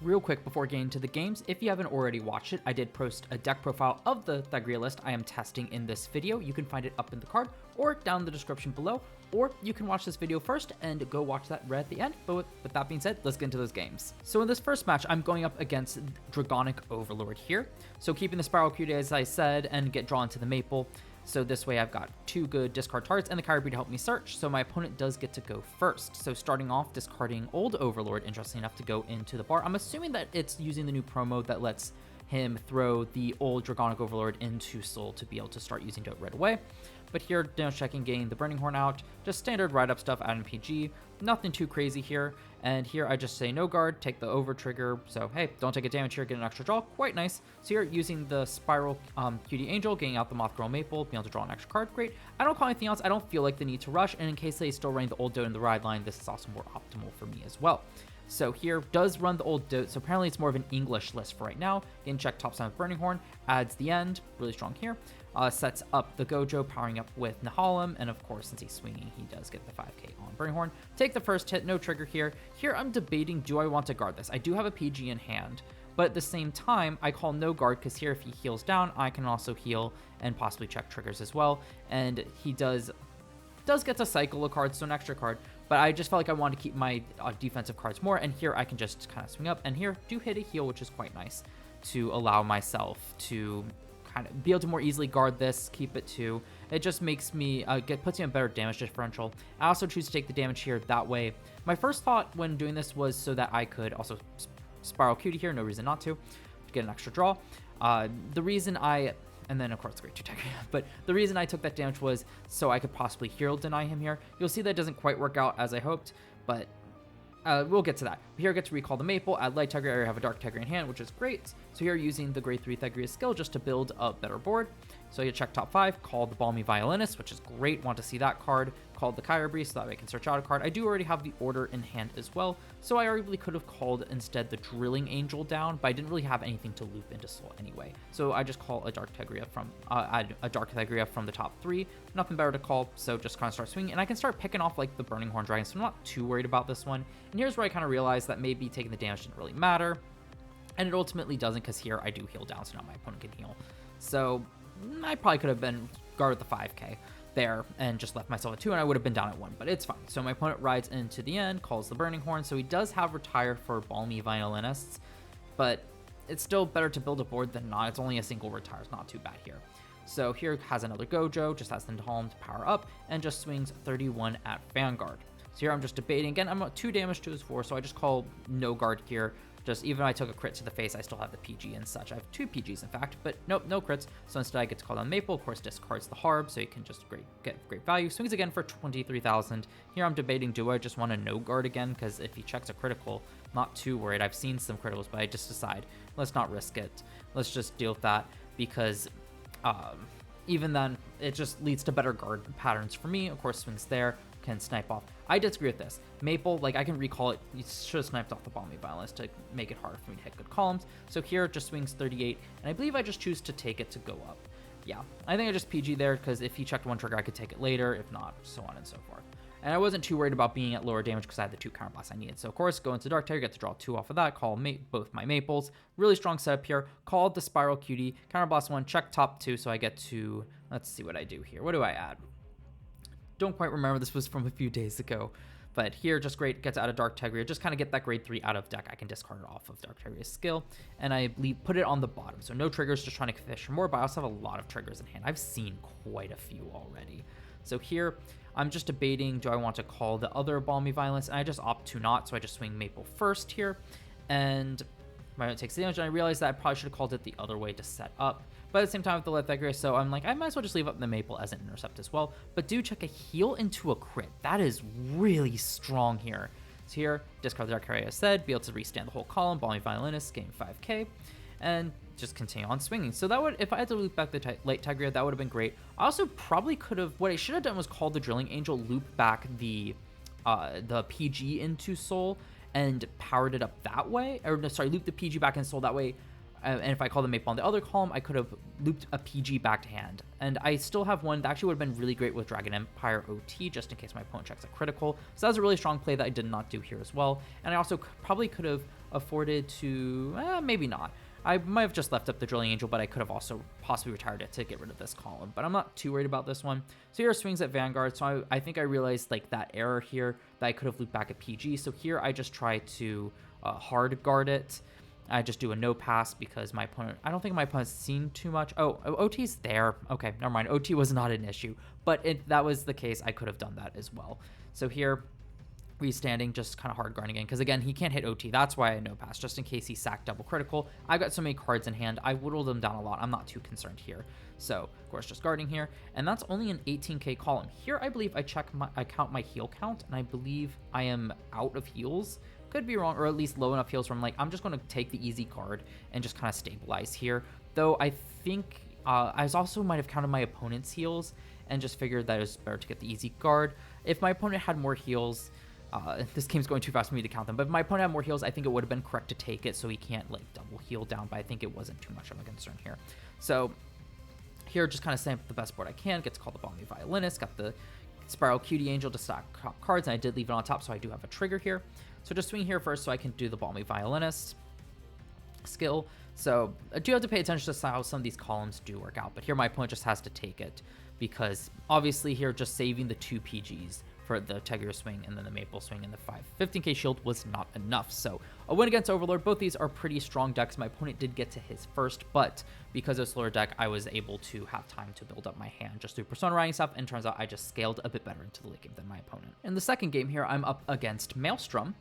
Real quick before getting to the games, if you haven't already watched it, I did post a deck profile of the Thegrea list I am testing in this video. You can find it up in the card or down in the description below, or you can watch this video first and go watch that right at the end. But with that being said, let's get into those games. So in this first match, I'm going up against Dragonic Overlord here. So keeping the Spiral Cutie as I said and get drawn to the Maple. So this way I've got 2 good discard targets and the Kyrie to help me search, so my opponent does get to go first. So starting off, discarding Old Overlord, interesting enough to go into the bar. I'm assuming that it's using the new promo that lets him throw the old Dragonic Overlord into Soul to be able to start using Dote right away. But here, damage checking, getting the Burning Horn out, just standard write-up stuff, adding PG, nothing too crazy here. And here I just say no guard, take the over trigger, so hey, don't take a damage here, get an extra draw, quite nice. So here, using the Spiral Cutie Angel, getting out the Moth Girl Maple, being able to draw an extra card, great. I don't call anything else, I don't feel like the need to rush, and in case they still running the old Dote in the ride line, this is also more optimal for me as well. So here does run the old Dote, so apparently it's more of an English list for right now. Getting check top side with Burning Horn, adds the end, really strong here. Sets up the Gojo, powering up with Nahalem, and of course, since he's swinging, he does get the 5k on Burning Horn. Take the first hit, no trigger here. Here I'm debating, do I want to guard this? I do have a PG in hand, but at the same time, I call no guard, because here if he heals down, I can also heal and possibly check triggers as well, and he does get to cycle a card, so an extra card, but I just felt like I wanted to keep my defensive cards more, and here I can just kind of swing up, and here do hit a heal, which is quite nice to allow myself to kind of be able to more easily guard this, keep it to, it just makes me, puts me in a better damage differential. I also choose to take the damage here that way. My first thought when doing this was so that I could also Spiral Cutie here, no reason not to get an extra draw. The reason and then of course great to attack, but the reason I took that damage was so I could possibly hero deny him here. You'll see that doesn't quite work out as I hoped, but we'll get to that. Here I get to recall the Maple, add Light Thegrea, I have a Dark Thegrea in hand, which is great. So here using the grade 3 Thegrea skill just to build a better board. So you check top 5, call the Balmy Violinist, which is great, want to see that card. Called the Kyrie, so that way I can search out a card. I do already have the Order in hand as well, so I arguably could have called instead the Drilling Angel down, but I didn't really have anything to loop into Soul anyway. So I just call a Dark Thegrea from the top 3. Nothing better to call, so just kind of start swinging, and I can start picking off like the Burning Horn Dragon, so I'm not too worried about this one. And here's where I kind of realized that maybe taking the damage didn't really matter, and it ultimately doesn't, because here I do heal down, so now my opponent can heal. So I probably could have been guarded the 5k there and just left myself at 2, and I would have been down at 1, but it's fine. So my opponent rides into the end, calls the Burning Horn, so he does have retire for Balmy Violinists, but it's still better to build a board than not. It's only a single retire, it's not too bad here. So here has another Gojo, just has the Nahalem to power up, and just swings 31 at Vanguard. So here I'm just debating, again, I'm at 2 damage to his 4, so I just call no guard here. Just even if I took a crit to the face, I still have the PG and such. I have 2 PGs in fact, but nope, no crits. So instead I get to call down Maple, of course discards the Harb, so you can just get great value. Swings again for 23,000. Here I'm debating, do I just want to no guard again? Because if he checks a critical, I'm not too worried. I've seen some criticals, but I just decide, let's not risk it. Let's just deal with that, because even then, it just leads to better guard patterns for me. Of course, swings there, can snipe off. I disagree with this. Maple, like I can recall it, you should have sniped off the Balmy Violinist to make it harder for me to hit good columns. So here it just swings 38, and I believe I just choose to take it to go up. Yeah, I think I just PG there, because if he checked 1 trigger, I could take it later, if not, so on and so forth. And I wasn't too worried about being at lower damage because I had the 2 counterblasts I needed. So of course, go into Dark Thegrea, get to draw 2 off of that, call both my Maples. Really strong setup here. Called the Spiral Cutie, counterblast 1, check top 2, so I get to, let's see what I do here. What do I add? Don't quite remember, this was from a few days ago. But here, just great, gets out of Dark Thegrea, just kind of get that grade 3 out of deck. I can discard it off of Dark Thegrea's skill, and I put it on the bottom. So no triggers, just trying to fish for more, but I also have a lot of triggers in hand. I've seen quite a few already. So here, I'm just debating, do I want to call the other Balmy Violence? And I just opt to not, so I just swing Maple first here, and my opponent takes the damage, and I realized that I probably should have called it the other way to set up. But at the same time with the Light Thegrea, so I'm like, I might as well just leave up the Maple as an intercept as well. But do check a heal into a crit. That is really strong here. So here, discard the Dark Thegrea as said, be able to restand the whole column, Balmy Violinist, gain 5k, and just continue on swinging. So that would, if I had to loop back the Light Thegrea, that would have been great. I also probably could have, what I should have done was call the Drilling Angel, loop back the PG into Soul, and powered it up that way, or no, sorry, loop the PG back in Soul that way. And if I call the Maple on the other column, I could have looped a PG back to hand. And I still have one that actually would have been really great with Dragon Empire OT, just in case my opponent checks a critical. So that was a really strong play that I did not do here as well. And I also probably could have afforded to, maybe not. I might have just left up the Drilling Angel, but I could have also possibly retired it to get rid of this column. But I'm not too worried about this one. So here swings at Vanguard. So I think I realized like that error here that I could have looped back at PG. So here I just try to hard guard it. I just do a no pass because my opponent, I don't think my opponent's seen too much. Oh, OT's there. Okay, never mind. OT was not an issue. But if that was the case, I could have done that as well. So here, restanding, just kind of hard guarding again, because again, he can't hit OT. That's why I no pass, just in case he sacked double critical. I've got so many cards in hand, I whittled them down a lot. I'm not too concerned here. So of course, just guarding here, and that's only an 18k column. Here, I believe I count my heal count, and I believe I am out of heals. Could be wrong, or at least low enough heals where I'm like, I'm just going to take the easy card and just kind of stabilize here. Though I think I also might have counted my opponent's heals and just figured that it was better to get the easy guard. If my opponent had more heals, this game's going too fast for me to count them, but if my opponent had more heals, I think it would have been correct to take it so he can't like double heal down, but I think it wasn't too much of a concern here. So here, just kind of setting up the best board I can. Get to call the Balmy Violinist, got the Spiral Cutie Angel to stack top cards, and I did leave it on top, so I do have a trigger here. So just swing here first so I can do the Balmy Violinist skill. So I do have to pay attention to how some of these columns do work out, but here my opponent just has to take it because obviously here just saving the 2 PGs for the Thegrea swing and then the Maple swing and the 15k shield was not enough. So a win against Overlord. Both these are pretty strong decks. My opponent did get to his first, but because of slower deck, I was able to have time to build up my hand just through Persona writing stuff, and turns out I just scaled a bit better into the late game than my opponent. In the second game here, I'm up against Maelstrom,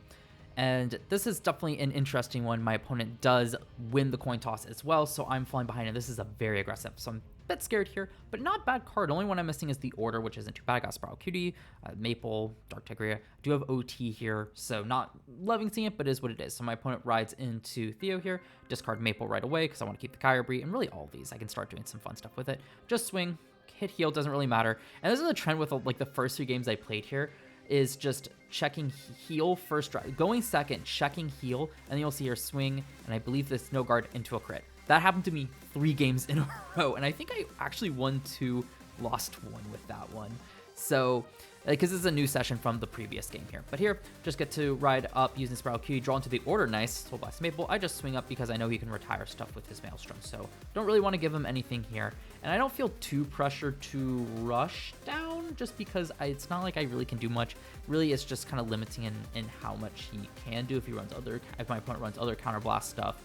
and this is definitely an interesting one. My opponent does win the coin toss as well, so I'm falling behind, and this is a very aggressive. So I'm a bit scared here, but not bad card. Only one I'm missing is the Order, which isn't too bad. I got Spiral Cutie, Maple, Dark Thegrea. I do have OT here, so not loving seeing it, but is what it is. So my opponent rides into Theo here, discard Maple right away because I want to keep the Kyrie, and really all of these. I can start doing some fun stuff with it. Just swing, hit heal, doesn't really matter. And this is a trend with like the first 3 games I played here, is just checking heal first, going second, checking heal, and then you'll see her swing, and I believe this no guard into a crit. That happened to me 3 games in a row, and I think I actually won 2, lost 1 with that one. So, because this is a new session from the previous game here. But here, just get to ride up using Spiral Cutie, draw into the Order, nice, Soul Blast Maple. I just swing up because I know he can retire stuff with his Maelstrom, so don't really want to give him anything here. And I don't feel too pressured to rush down, just because it's not like I really can do much. Really, it's just kind of limiting in how much he can do if my opponent runs other counterblast stuff.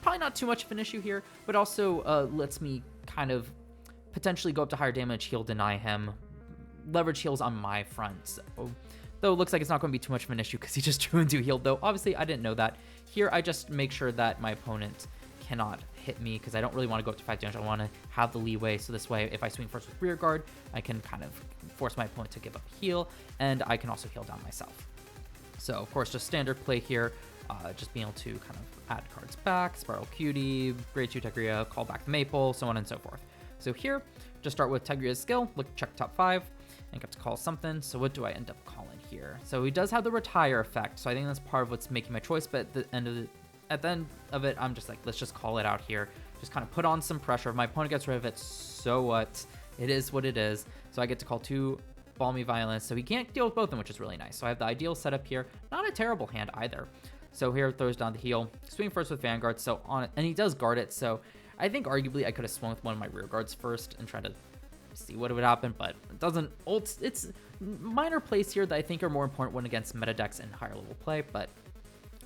Probably not too much of an issue here, but also lets me kind of potentially go up to higher damage, heal, deny him, leverage heals on my front. So, though it looks like it's not going to be too much of an issue because he just drew into healed, though obviously I didn't know that. Here I just make sure that my opponent cannot hit me because I don't really want to go up to 5 damage. I want to have the leeway, so this way if I swing first with rear guard, I can kind of force my opponent to give up heal, and I can also heal down myself. So of course, just standard play here, just being able to kind of add cards back, Spiral Cutie, Grade 2 Thegrea, call back the Maple, so on and so forth. So here, just start with Thegrea's skill, look, check top 5, and get to call something. So what do I end up calling here? So he does have the retire effect, so I think that's part of what's making my choice, but at the end of it, I'm just like, let's just call it out here. Just kind of put on some pressure. If my opponent gets rid of it, so what? It is what it is. So I get to call 2 Balmy Violence, so he can't deal with both of them, which is really nice. So I have the ideal setup here. Not a terrible hand either. So here, throws down the heal. Swing first with Vanguard, so on it, and he does guard it, so I think arguably I could have swung with one of my rear guards first and tried to see what would happen, but it doesn't. It's minor plays here that I think are more important when against meta decks and higher level play, but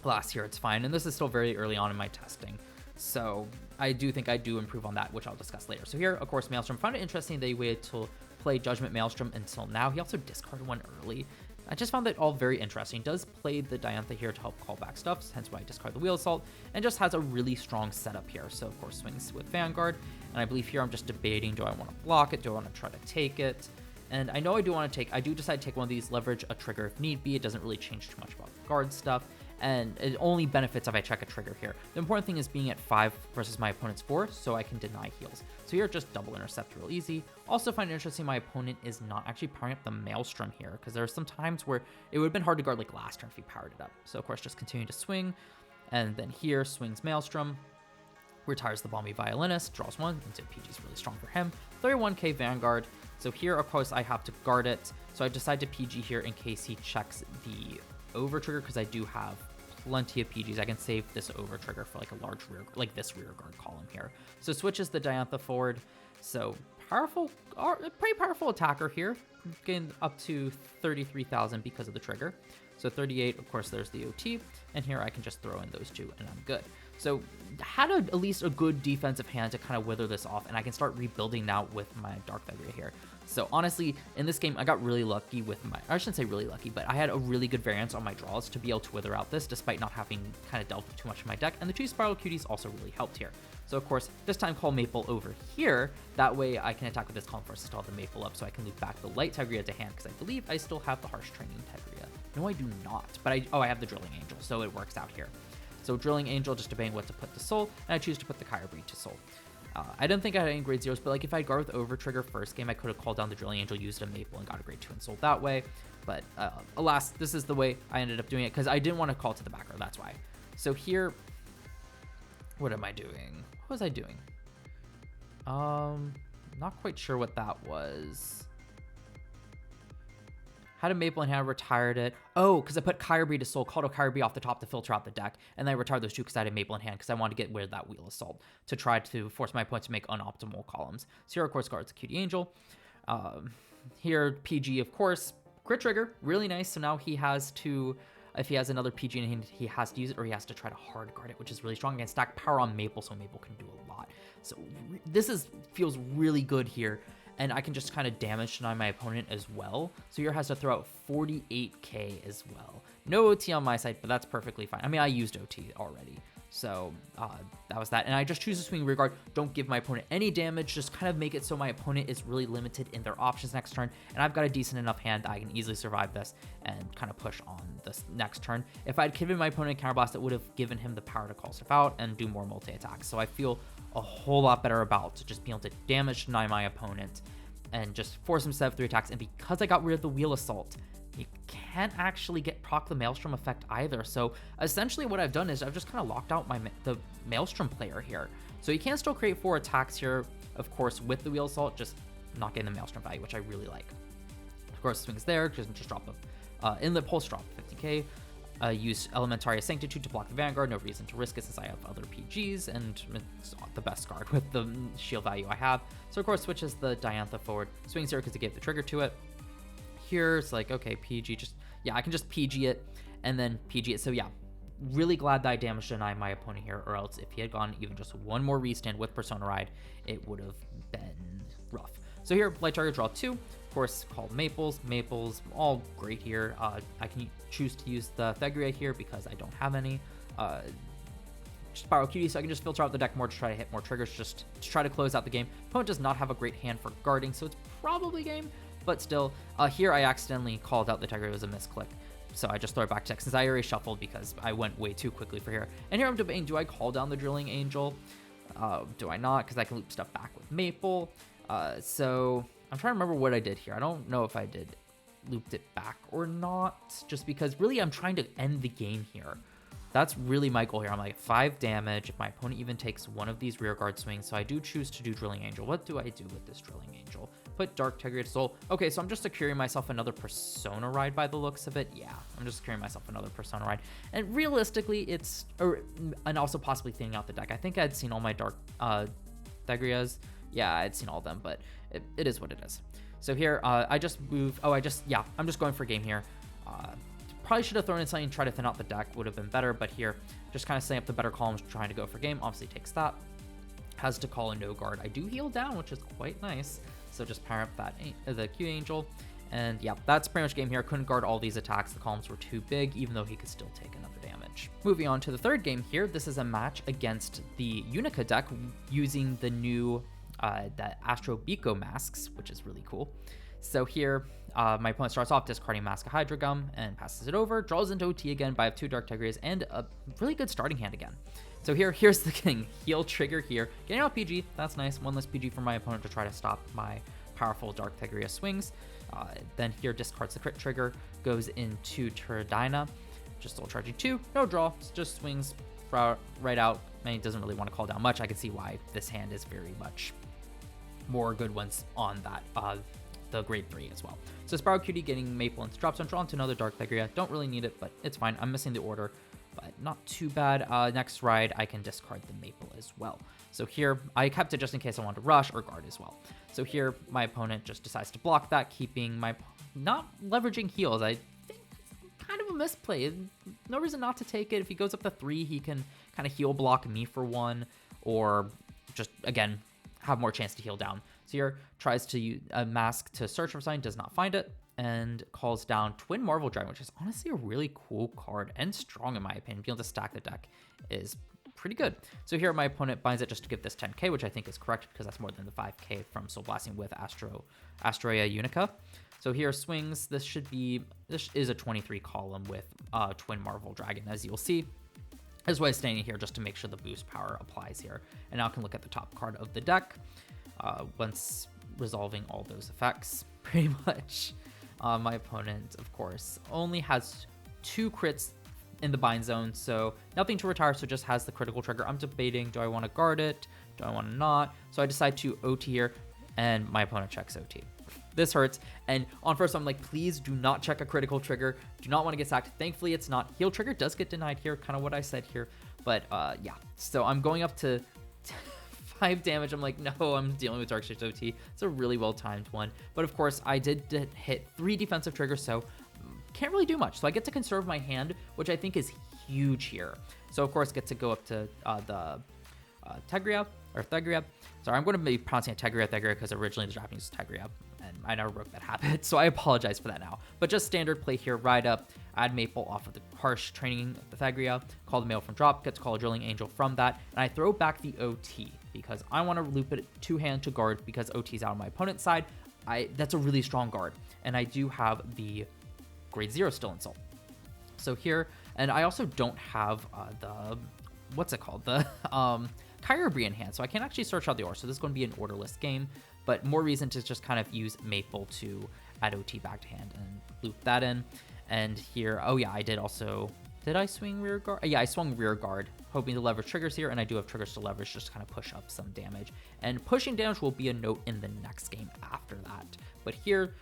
last here it's fine, and this is still very early on in my testing, so I do think I do improve on that, which I'll discuss later. So here, of course, Maelstrom. Found it interesting that he waited to play Judgment Maelstrom until now. He also discarded one early. I just found that all very interesting. He does play the Diantha here to help call back stuff, hence why I discard the Wheel Assault, and just has a really strong setup here. So of course swings with Vanguard, and I believe here I'm just debating, do I want to block it, do I want to try to take it? And I know I do want to take, I do decide to take one of these, leverage a trigger if need be. It doesn't really change too much about guard stuff, and it only benefits if I check a trigger here. The important thing is being at 5 versus my opponent's 4, so I can deny heals. So here, just double intercept real easy. Also find it interesting my opponent is not actually powering up the Maelstrom here, because there are some times where it would have been hard to guard like last turn if he powered it up. So of course, just continue to swing, and then here, swings Maelstrom, retires the Balmy Violinist, draws 1, into PG's really strong for him. 31k Vanguard. So here, of course, I have to guard it. So I decide to PG here in case he checks the over trigger, because I do have plenty of PGs. I can save this over trigger for like a large rear, like this rear guard column here. So switches the Diantha forward. So powerful, pretty powerful attacker here, getting up to 33,000 because of the trigger. So 38, of course, there's the OT, and here I can just throw in those two, and I'm good. So had at least a good defensive hand to kind of wither this off, and I can start rebuilding now with my Dark Thegrea here. So honestly, in this game, I got really lucky with my, I shouldn't say really lucky, but I had a really good variance on my draws to be able to wither out this, despite not having kind of dealt with too much in my deck, and the 2 Spiral Cuties also really helped here. So of course, this time call Maple over here, that way I can attack with this column first to stall the Maple up, so I can loop back the Light Thegrea to hand, because I believe I still have the Harsh Training Thegrea. No, I do not, but I have the Drilling Angel, so it works out here. So Drilling Angel, just debating what to put to Soul, and I choose to put the Kyber Breed to Soul. I didn't think I had any grade 0s, but like if I had Guard with Over Trigger first game, I could have called down the Drilling Angel, used a Maple, and got a grade 2 and Soul that way. But alas, this is the way I ended up doing it, because I didn't want to call to the back row, that's why. So here, what am I doing? What was I doing? Not quite sure what that was. Had a Maple in hand, retired it. Oh, because I put Kyber Breed to Soul, called a Kyber Breed off the top to filter out the deck, and then I retired those two because I had a Maple in hand because I wanted to get rid of that Wheel Assault to try to force my opponent to make unoptimal columns. So here, of course, guards the Cutie Angel. Here, PG, of course, crit trigger, really nice. So now he has to, if he has another PG in hand, he has to use it, or he has to try to hard guard it, which is really strong. And stack power on Maple, so Maple can do a lot. So this feels really good here. And I can just kind of damage deny my opponent as well. So here has to throw out 48k as well. No OT on my side, but that's perfectly fine. I mean, I used OT already. So that was that. And I just choose to swing rear guard. Don't give my opponent any damage. Just kind of make it so my opponent is really limited in their options next turn. And I've got a decent enough hand that I can easily survive this and kind of push on this next turn. If I'd given my opponent a counterblast, it would have given him the power to call stuff out and do more multi-attacks. So I feel a whole lot better about just being able to damage deny my opponent and just force him to set up 3 attacks. And because I got rid of the Wheel Assault, you can't actually proc the Maelstrom effect either. So essentially what I've done is I've just kind of locked out the Maelstrom player here. So you can still create 4 attacks here, of course, with the Wheel Assault, just not getting the Maelstrom value, which I really like. Of course, swings there, just drop a Inlet Pulse, drop 50k. Use Elementaria Sanctitude to block the Vanguard. No reason to risk it since I have other PGs, and it's the best card with the shield value I have. So of course switches the Diantha forward. Swings here because it gave the trigger to it. Here it's like, okay, PG, I can just PG it and then PG it. So yeah, really glad that I damage denied my opponent here, or else if he had gone even just one more restand with Persona Ride, it would have been rough. So here, Light Target, draw 2. Of course, called Maples, all great here. I can choose to use the Thegrea here because I don't have any. Spiral Cutie, so I can just filter out the deck more to try to hit more triggers, just to try to close out the game. Opponent does not have a great hand for guarding, so it's probably game, but still. Here I accidentally called out the Thegrea, it was a misclick. So I just throw it back to deck since I already shuffled because I went way too quickly for here. And here I'm debating, do I call down the Drilling Angel? Do I not? Because I can loop stuff back with Maple. So I'm trying to remember what I did here. I don't know if I did looped it back or not, just because really I'm trying to end the game here. That's really my goal here. I'm like 5 damage if my opponent even takes one of these rear guard swings. So I do choose to do Drilling Angel. What do I do with this Drilling Angel? Put Dark Thegrea to Soul. Okay, so I'm just securing myself another Persona Ride by the looks of it. Yeah, I'm just securing myself another Persona Ride. And realistically, and also possibly thinning out the deck. I think I'd seen all my Dark Thegreas. Yeah, I'd seen all of them, but it is what it is. So here, I just move. I'm just going for game here. Probably should have thrown in something and tried to thin out the deck. Would have been better, but here, just kind of setting up the better columns, trying to go for game. Obviously takes that. Has to call a no guard. I do heal down, which is quite nice. So just power up that the Q Angel. And yeah, that's pretty much game here. Couldn't guard all these attacks. The columns were too big, even though he could still take another damage. Moving on to the third game here. This is a match against the Unica deck using the new the Astroea Masques, which is really cool. So here, my opponent starts off discarding Mask of Hydro Gum and passes it over, draws into OT again, but I have 2 Dark Thegreas and a really good starting hand again. So here's the thing. Heal trigger here. Getting out PG, that's nice. 1 less PG for my opponent to try to stop my powerful Dark Thegrea swings. Then here discards the crit trigger, goes into Turadina, just still charging 2, no draw, just swings right out. And he doesn't really want to call down much. I can see why this hand is very much more good ones on that the grade 3 as well. So Spiral Cutie getting Maple into drop zone, draw into another Dark Thegrea. Don't really need it, but it's fine. I'm missing the order. but not too bad. Next ride, I can discard the Maple as well. So here, I kept it just in case I wanted to rush or guard as well. So here, my opponent just decides to block that, keeping my... not leveraging heals. I think it's kind of a misplay. No reason not to take it. If he goes up to 3, he can kind of heal block me for 1, or just, again, have more chance to heal down. So here, tries to use a mask to search for something, does not find it, and calls down Twin Marvel Dragon, which is honestly a really cool card and strong in my opinion. Being able to stack the deck is pretty good. So here my opponent binds it just to give this 10k, which I think is correct because that's more than the 5k from Soul Blasting with Astroea Unica. So here swings, this is a 23 column with Twin Marvel Dragon, as you'll see. That's why I'm standing here just to make sure the boost power applies here. And now I can look at the top card of the deck once resolving all those effects, pretty much. My opponent, of course, only has 2 crits in the bind zone, so nothing to retire, so just has the critical trigger. I'm debating, do I want to guard it? Do I want to not? So I decide to OT here, and my opponent checks OT. This hurts, and on first I'm like, please do not check a critical trigger. Do not want to get sacked. Thankfully, it's not. Heal trigger does get denied here, kind of what I said here, but yeah. So I'm going up to 5 damage. I'm like, no, I'm dealing with Dark Shades OT. It's a really well-timed one, but of course, I did hit 3 defensive triggers, so can't really do much. So I get to conserve my hand, which I think is huge here. So of course, get to go up to the Thegrea. Sorry, I'm going to be pronouncing it Thegrea because originally the Japanese was Thegrea, and I never broke that habit, so I apologize for that now. But just standard play here, ride up, add Maple off of the harsh training the Thegrea, call the Mail from drop, get to call a Drilling Angel from that, and I throw back the OT because I want to loop it 2-hand to guard because OT's out on my opponent's side. That's a really strong guard, and I do have the grade 0 still in Soul. So here, and I also don't have the, what's it called? The Kyogre in hand, so I can actually search out the ore. So this is going to be an orderless game, but more reason to just kind of use Maple to add OT back to hand and loop that in. And here, oh yeah, I did also, did I swing rear guard? Yeah, I swung rear guard, hoping to leverage triggers here, and I do have triggers to leverage just to kind of push up some damage. And pushing damage will be a note in the next game after that. But here,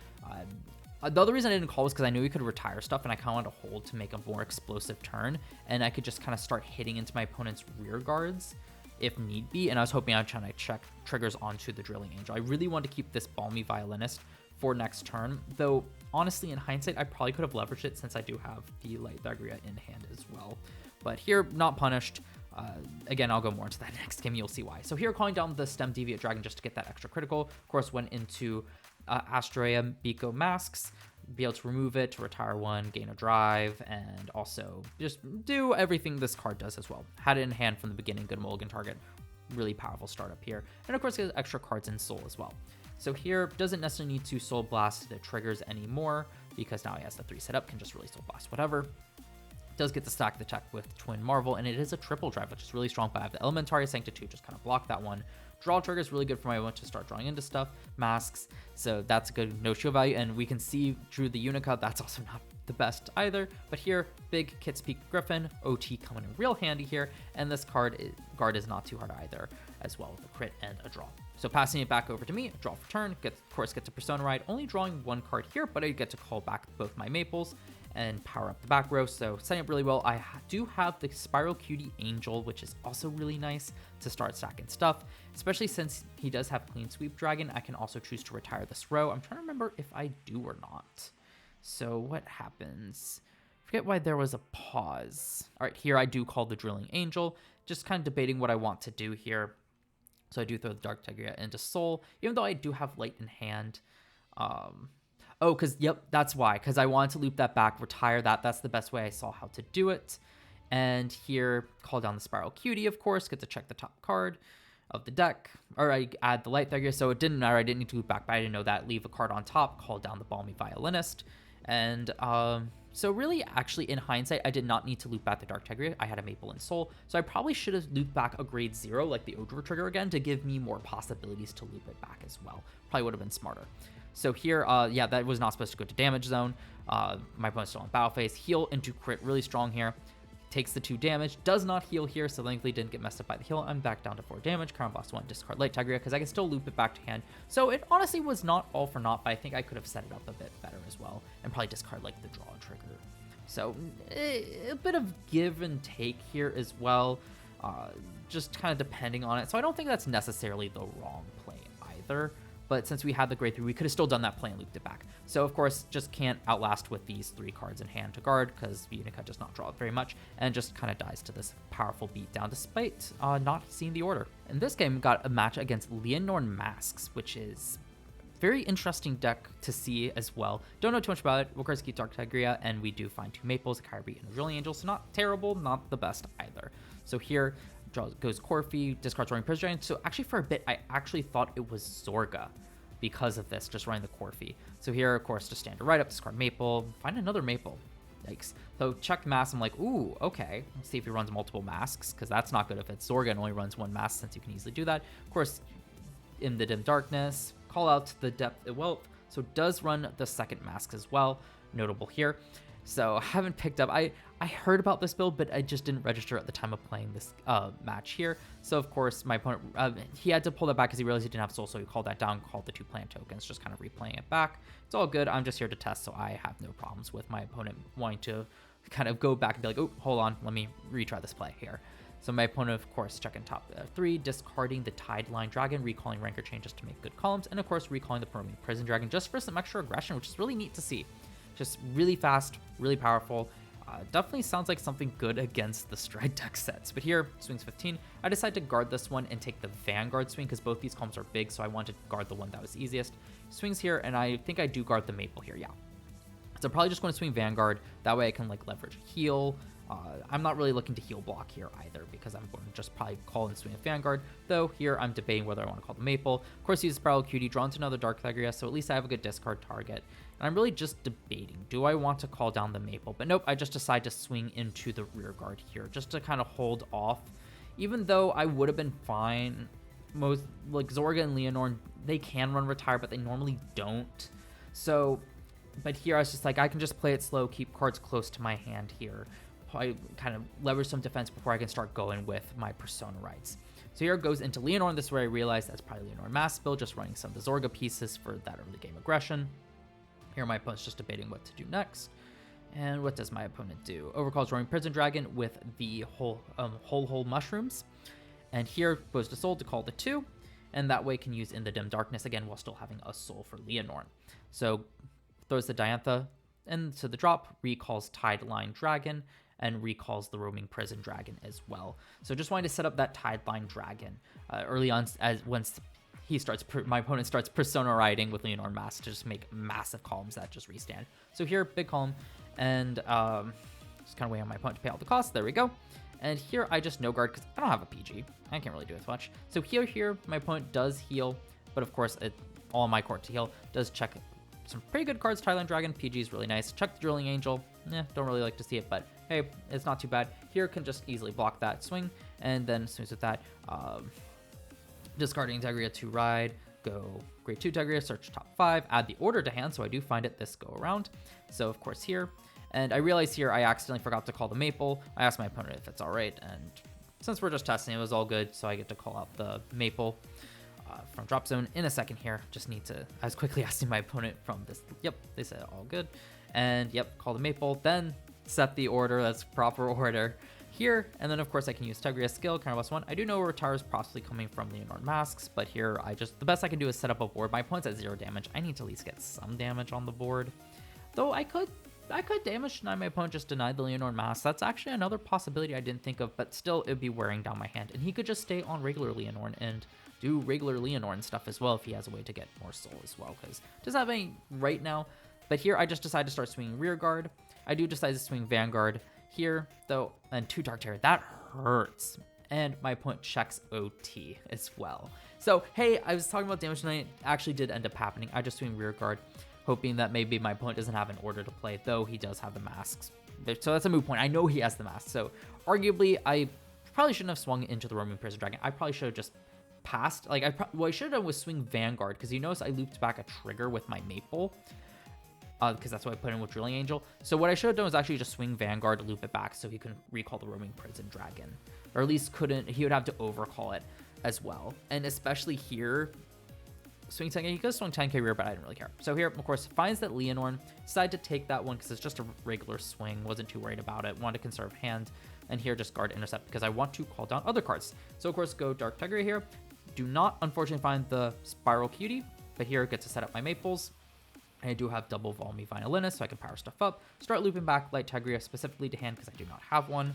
the other reason I didn't call was because I knew he could retire stuff, and I kind of wanted to hold to make a more explosive turn, and I could just kind of start hitting into my opponent's rear guards if need be, and I was hoping I'd try to check triggers onto the Drilling Angel. I really wanted to keep this Balmy Violinist for next turn, though honestly in hindsight I probably could have leveraged it since I do have the Light Thegrea in hand as well. But here, not punished. Again, I'll go more into that next game, you'll see why. So here, calling down the Stem Deviate Dragon just to get that extra critical. Of course, went into Astroea Masques, be able to remove it, to retire 1, gain a drive, and also just do everything this card does as well. Had it in hand from the beginning, good mulligan target. Really powerful startup here. And of course, get extra cards in Soul as well. So here, doesn't necessarily need to Soul Blast the triggers anymore, because now he has the 3 set up, can just really Soul Blast whatever. Does get to stack the tech with Twin Marvel, and it is a triple drive, which is really strong, but I have the Elementary Sanctitude, just kind of block that one. Draw trigger is really good for my opponent to start drawing into stuff. Masks, so that's a good no shield value, and we can see through the Unica, that's also not the best either. But here, big Kit's Peak Griffin, OT coming in real handy here, and this guard is not too hard either, as well with a crit and a draw. So passing it back over to me, draw for turn, of course get to Persona Ride, only drawing 1 card here, but I get to call back both my Maples and power up the back row, so setting up really well. I do have the Spiral Cutie Angel, which is also really nice to start stacking stuff, especially since he does have Clean Sweep Dragon. I can also choose to retire this row. I'm trying to remember if I do or not. So what happens? Forget why there was a pause. All right, here I do call the Drilling Angel, just kind of debating what I want to do here. So I do throw the Dark Thegrea into Soul, even though I do have Light in hand. Oh, because, yep, that's why. Because I wanted to loop that back, retire that. That's the best way I saw how to do it. And here, call down the Spiral Cutie, of course. Get to check the top card of the deck. Or I add the Light Thegrea, so it didn't matter. I didn't need to loop back, but I didn't know that. Leave a card on top, call down the Balmy Violinist. And so really, actually, in hindsight, I did not need to loop back the Dark Thegrea. I had a Maple and Soul. So I probably should have looped back a grade 0, like the Odor trigger again, to give me more possibilities to loop it back as well. Probably would have been smarter. So here, yeah, that was not supposed to go to damage zone. My opponent's still on battle phase. Heal into crit, really strong here. Takes the 2 damage, does not heal here, so thankfully didn't get messed up by the heal. I'm back down to 4 damage. Crown Boss 1, discard Light Thegrea, because I can still loop it back to hand. So it honestly was not all for naught, but I think I could have set it up a bit better as well, and probably discard like the draw trigger. So a bit of give and take here as well, just kind of depending on it. So I don't think that's necessarily the wrong play either. But since we had the grade 3, we could have still done that play and looped it back. So of course, just can't outlast with these 3 cards in hand to guard, because Unica does not draw it very much, and just kind of dies to this powerful beatdown despite not seeing the order. In this game, we got a match against Lianorn Masques, which is very interesting deck to see as well. Don't know too much about it. Of course, keep Dark Thegrea, and we do find 2 Maples, a Kyrie, and a Drilling Angel, so not terrible, not the best either. So here goes Corphe, discards Roaring Prison Dragon. So actually for a bit, I actually thought it was Zorga because of this, just running the Corphe. So here, of course, just stand to right up, discard Maple, find another Maple. Yikes. So check Mask, I'm like, ooh, okay. Let's see if he runs multiple Masks, because that's not good if it's Zorga and only runs 1 Mask, since you can easily do that. Of course, in the Dim Darkness, call out the Depth of Wealth, so does run the second Mask as well, notable here. So I haven't picked up, I heard about this build, but I just didn't register at the time of playing this match here. So of course my opponent, he had to pull that back because he realized he didn't have soul, so he called that down, called the 2 plant tokens, just kind of replaying it back. It's all good, I'm just here to test, so I have no problems with my opponent wanting to kind of go back and be like, oh, hold on, let me retry this play here. So my opponent, of course, checking top 3, discarding the Tideline Dragon, recalling Ranker Chain just to make good columns, and of course recalling the Roaming Prison Dragon just for some extra aggression, which is really neat to see. Just really fast, really powerful. Definitely sounds like something good against the Stride deck sets. But here, swings 15. I decided to guard this one and take the Vanguard swing because both these columns are big, so I wanted to guard the one that was easiest. Swings here, and I think I do guard the Maple here, yeah. So I'm probably just going to swing Vanguard. That way I can like leverage heal. I'm not really looking to heal block here either because I'm going to just probably call and swing a Vanguard. Though here I'm debating whether I want to call the Maple. Of course, use Spiral Cutie, draw into another Dark Thegrea, so at least I have a good discard target. And I'm really just debating, do I want to call down the Maple? But nope, I just decide to swing into the rear guard here just to kind of hold off. Even though I would have been fine, most like Zorga and Lianorn, they can run retire, but they normally don't. So, but here I was just like, I can just play it slow, keep cards close to my hand here. I kind of leverage some defense before I can start going with my Persona rights. So here it goes into Lianorn. This is where I realized that's probably Lianorn Masques build, just running some of the Zorga pieces for that early game aggression. Here my opponent's just debating what to do next. And what does my opponent do? Overcalls Roaring Prison Dragon with the whole mushrooms. And here goes to Soul to call the 2. And that way can use in the Dim Darkness again while still having a Soul for Lianorn. So throws the Diantha into the drop, recalls Tideline Dragon, and recalls the Roaming Prison Dragon as well. So just wanting to set up that Tideline Dragon early on, as once he starts, my opponent starts Persona riding with Lianorn Masques to just make massive columns that just restand. So here, big column, and just kind of wait on my opponent to pay all the costs. There we go. And here I just no guard because I don't have a PG. I can't really do as much. So here my opponent does heal, but of course it all on my court to heal. Does check some pretty good cards. Tideline Dragon, PG is really nice. Check the Drilling Angel. Don't really like to see it, but hey, it's not too bad. Here can just easily block that swing, and then swings with that. Discarding Thegrea to ride, go grade 2 Thegrea, search top 5, add the order to hand, so I do find it this go around. So of course here, and I realize here I accidentally forgot to call the Maple. I asked my opponent if it's alright, and since we're just testing, it was all good, so I get to call out the Maple from drop zone in a second here. Just need to, I was quickly asking my opponent from this, yep, they said all good. And yep, call the Maple, then set the order, that's proper order here. And then of course I can use Thegrea skill, kind of +1. I do know retire is possibly coming from Lianorn Masques, but here the best I can do is set up a board. My opponent's at 0 damage. I need to at least get some damage on the board. Though I could damage deny my opponent, just denied the Lianorn Masques. That's actually another possibility I didn't think of, but still it'd be wearing down my hand. And he could just stay on regular Lianorn and do regular Lianorn stuff as well if he has a way to get more soul as well, because doesn't have any right now. But here I just decided to start swinging rear guard. I do decide to swing Vanguard here, though, and 2 Dark Terror. That hurts. And my opponent checks OT as well. So, hey, I was talking about damage tonight. Actually did end up happening. I just swing rear guard, hoping that maybe my opponent doesn't have an order to play, though he does have the masks. So that's a moot point. I know he has the masks. So arguably, I probably shouldn't have swung into the Roaming Prison Dragon. I probably should have just passed. Like, what I should have done was swing Vanguard, because you notice I looped back a trigger with my Maple. Because that's what I put in with Drilling Angel. So what I should have done was actually just swing Vanguard, loop it back so he couldn't recall the Roaming Prison Dragon. Or at least he would have to overcall it as well. And especially here, swing 10k. He could have swung 10k rear, but I didn't really care. So here, of course, finds that Lianorn, decided to take that one because it's just a regular swing. Wasn't too worried about it. Wanted to conserve hand. And here, just guard intercept because I want to call down other cards. So, of course, go Dark Thegrea here. Do not, unfortunately, find the Spiral Cutie, but here get to set up my Maples. And I do have double Volmy Violinist, so I can power stuff up. Start looping back Light Thegrea specifically to hand because I do not have one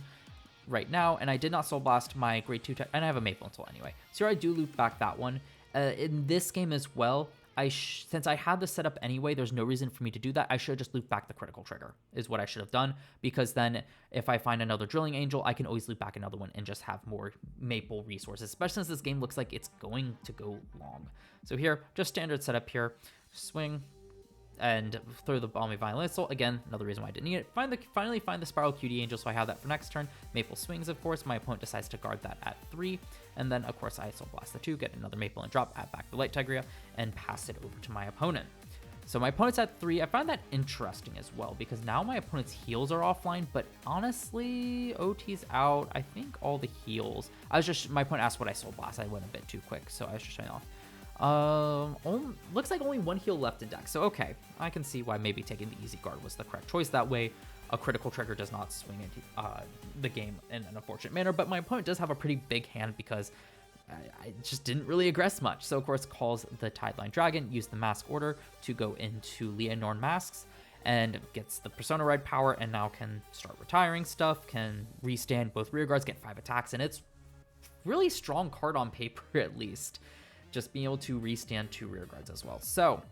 right now. And I did not Soul Blast my Grade 2, and I have a Maple until anyway. So here I do loop back that one. In this game as well, since I had this set up anyway, there's no reason for me to do that. I should have just looped back the critical trigger is what I should have done, because then if I find another Drilling Angel, I can always loop back another one and just have more Maple resources, especially since this game looks like it's going to go long. So here, just standard setup here, swing and throw the Balmy Violinist. Again, another reason why I didn't need it. Finally find the Spiral Cutie Angel, so I have that for next turn. Maple swings, of course. My opponent decides to guard that at 3. And then, of course, I Soul Blast the 2, get another Maple and drop, add back the Light Thegrea, and pass it over to my opponent. So my opponent's at 3. I find that interesting as well, because now my opponent's heals are offline, but honestly, OT's out. I think all the heals. My opponent asked what I Soul Blast. I went a bit too quick, so I was just showing off. Looks like only 1 heal left in deck, so okay, I can see why maybe taking the easy guard was the correct choice. That way a critical trigger does not swing into the game in an unfortunate manner, but my opponent does have a pretty big hand because I just didn't really aggress much. So of course calls the Tideline Dragon, use the Mask Order to go into Lianorn Masques, and gets the Persona Ride power, and now can start retiring stuff, can restand both rear guards, get 5 attacks, and it's really strong card on paper at least. Just being able to restand 2 rear guards as well. So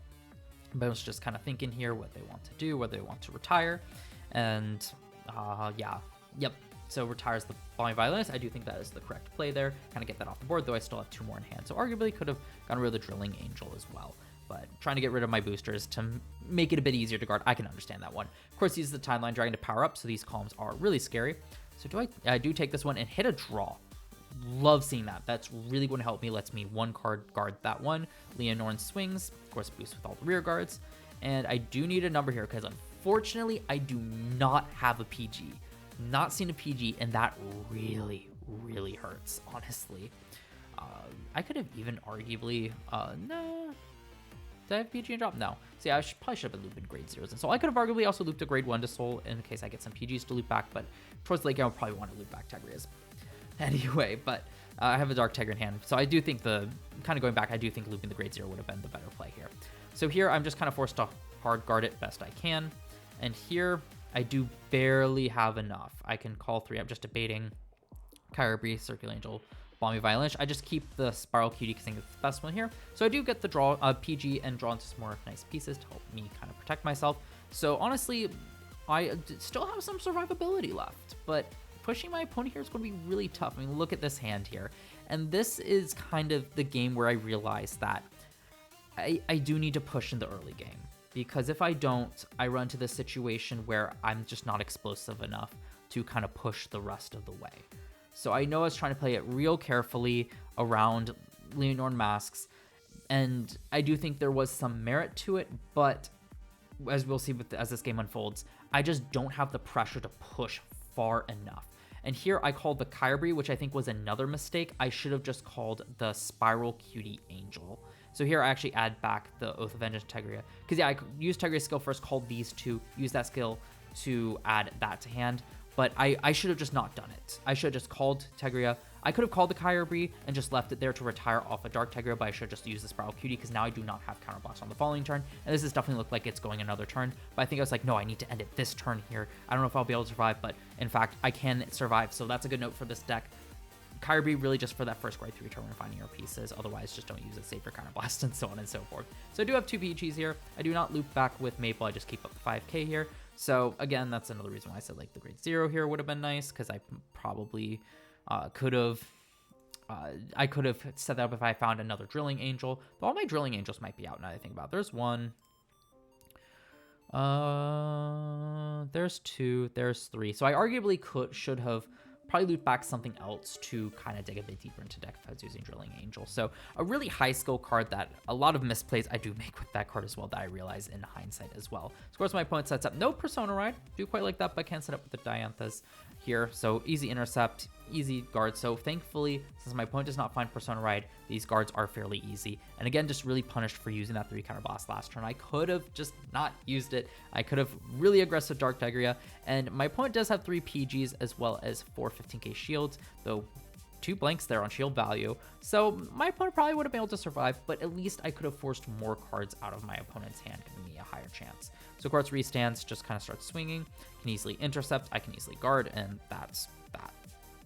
I was just kind of thinking here what they want to do, whether they want to retire. And yep. So retires the Balmy Violinist. I do think that is the correct play there. Kind of get that off the board, though I still have 2 more in hand. So arguably could have gotten rid of the Drilling Angel as well. But trying to get rid of my boosters to make it a bit easier to guard, I can understand that one. Of course, use the Tideline Dragon to power up, so these columns are really scary. So I do take this one and hit a draw. Love seeing that. That's really going to help me. Lets me 1 card guard that one. Lianorn swings, of course, boost with all the rear guards. And I do need a number here because unfortunately I do not have a PG. Not seen a PG, and that really, really hurts, honestly. I could have even arguably, no. Did I have PG and drop? No. See, I probably should have been looping grade 0s. And so I could have arguably also looped a grade 1 to Soul in case I get some PGs to loop back, but towards the late game, I would probably want to loop back Thegrea's. Anyway, but I have a Dark Thegrea in hand, so I do think kind of going back, I do think looping the grade 0 would have been the better play here. So here, I'm just kind of forced to hard guard it best I can, and here, I do barely have enough. I can call 3, I'm just debating Kyrie, Circular Angel, Balmy Violinist. I just keep the Spiral Cutie because I think it's the best one here. So I do get the draw PG and draw into some more nice pieces to help me kind of protect myself. So honestly, I still have some survivability left, but pushing my opponent here is going to be really tough. I mean, look at this hand here. And this is kind of the game where I realize that I do need to push in the early game. Because if I don't, I run to this situation where I'm just not explosive enough to kind of push the rest of the way. So I know I was trying to play it real carefully around Lianorn Masques, and I do think there was some merit to it, but as we'll see as this game unfolds, I just don't have the pressure to push far enough. And here I called the Kyrie, which I think was another mistake. I should have just called the Spiral Cutie Angel. So here I actually add back the Oath of Vengeance Thegrea. Because yeah, I used Thegrea's skill first, called these 2, use that skill to add that to hand. But I should have just not done it. I should have just called Thegrea. I could have called the Kyrie and just left it there to retire off a Dark Thegrea, but I should have just used the Spiral Cutie because now I do not have counterblocks on the following turn. And this is definitely looked like it's going another turn. But I think I was like, no, I need to end it this turn here. I don't know if I'll be able to survive, but in fact, I can survive. So that's a good note for this deck. Kyrie really just for that first grade 3 turn when finding your pieces. Otherwise, just don't use it, save your counterblast, and so on and so forth. So I do have 2 PGs here. I do not loop back with Maple. I just keep up the 5k here. So again, that's another reason why I said like the grade 0 here would have been nice, because I probably could have set that up if I found another Drilling Angel. But all my Drilling Angels might be out now that I think about it. There's 1. There's 2. There's 3. So I arguably should have probably loop back something else to kind of dig a bit deeper into deck if I was using Drilling Angel. So a really high skill card that a lot of misplays I do make with that card as well that I realize in hindsight as well. Of course, my opponent sets up no Persona Ride. Do quite like that, but can set up with the Dianthas here. So easy intercept. easy guards. So thankfully, since my opponent does not find Persona Ride, these guards are fairly easy. And again, just really punished for using that 3 counter blast last turn. I could have just not used it. I could have really aggressive Dark Thegrea. And my opponent does have 3 PGs as well as 4 15k shields, though 2 blanks there on shield value. So my opponent probably would have been able to survive, but at least I could have forced more cards out of my opponent's hand, giving me a higher chance. So Quartz restands, just kind of starts swinging, can easily intercept, I can easily guard, and that's that.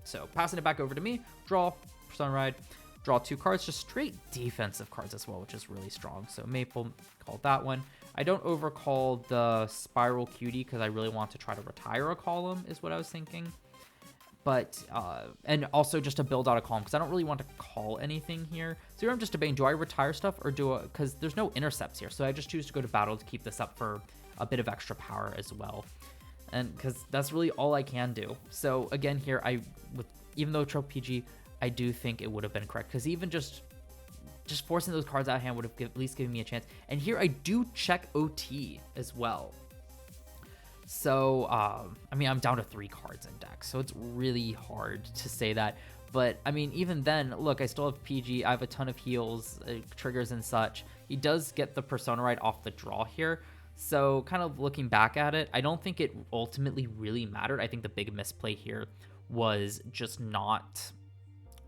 So passing it back over to me, draw, Persona Ride, draw 2 cards, just straight defensive cards as well, which is really strong. So Maple, called that one. I don't overcall the Spiral Cutie because I really want to try to retire a column is what I was thinking. But, and also just to build out a column because I don't really want to call anything here. So here I'm just debating, do I retire stuff or do I, because there's no intercepts here. So I just choose to go to battle to keep this up for a bit of extra power as well. And because that's really all I can do. So again here, even though Trope PG, I do think it would have been correct because even just forcing those cards out of hand would have at least given me a chance. And here I do check OT as well. So, I mean, I'm down to 3 cards in deck, so it's really hard to say that. But, I mean, even then, look, I still have PG. I have a ton of heals, triggers, and such. He does get the Persona Ride off the draw here. So, kind of looking back at it, I don't think it ultimately really mattered. I think the big misplay here was just not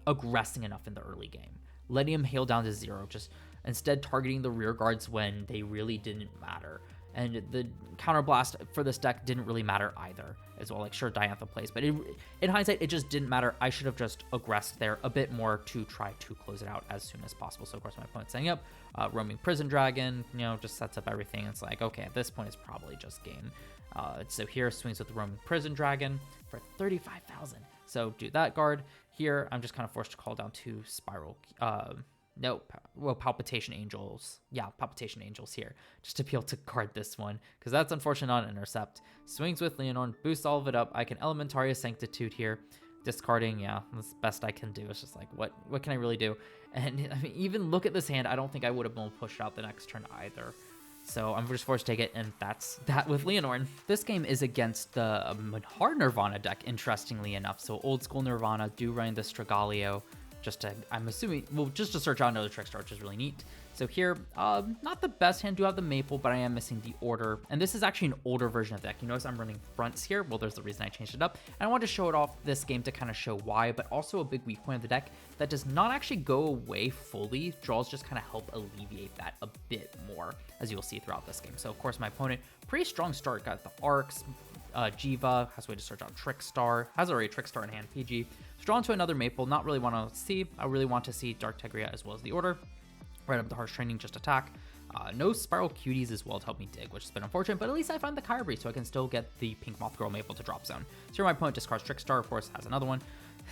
aggressing enough in the early game. Letting him hail down to 0, just instead targeting the rear guards when they really didn't matter. And the counter blast for this deck didn't really matter either as well. Like, sure, Diantha plays, but in hindsight, it just didn't matter. I should have just aggressed there a bit more to try to close it out as soon as possible. So, of course, my opponent's setting up. Roaming Prison Dragon, you know, just sets up everything. It's like, okay, at this point, it's probably just game. So here, swings with the Roaming Prison Dragon for 35,000. So do that guard. Here, I'm just kind of forced to call down 2 Spiral... Palpitation Angels. Yeah, Palpitation Angels here, just to be able to guard this one, because that's unfortunate on intercept. Swings with Lianorn, boosts all of it up. I can Elementaria Sanctitude here, discarding. Yeah, that's the best I can do. It's just like, what can I really do? And I mean, even look at this hand, I don't think I would have been able to push it out the next turn either. So I'm just forced to take it, and that's that with Lianorn. This game is against the Mahar Nirvana deck, interestingly enough. So old school Nirvana do run the Stragalio. I'm assuming, well, just to search out another Trickstar, which is really neat. So here, not the best hand, do have the Maple, but I am missing the Order. And this is actually an older version of the deck. You notice I'm running fronts here. Well, there's the reason I changed it up. And I wanted to show it off this game to kind of show why, but also a big weak point of the deck that does not actually go away fully. Draws just kind of help alleviate that a bit more, as you'll see throughout this game. So, of course, my opponent, pretty strong start, got the Arcs, Jheva, has a way to search out Trickstar, has already Trickstar in hand, PG. So drawn to another Maple, not really want to see. I really want to see Dark Thegrea as well as the Order. Right up the Harsh Training, just attack. No Spiral Cuties as well to help me dig, which has been unfortunate, but at least I find the Kyrie, so I can still get the Pink Moth Girl Maple to drop zone. So here my opponent discards Trickstar, of course, has another one.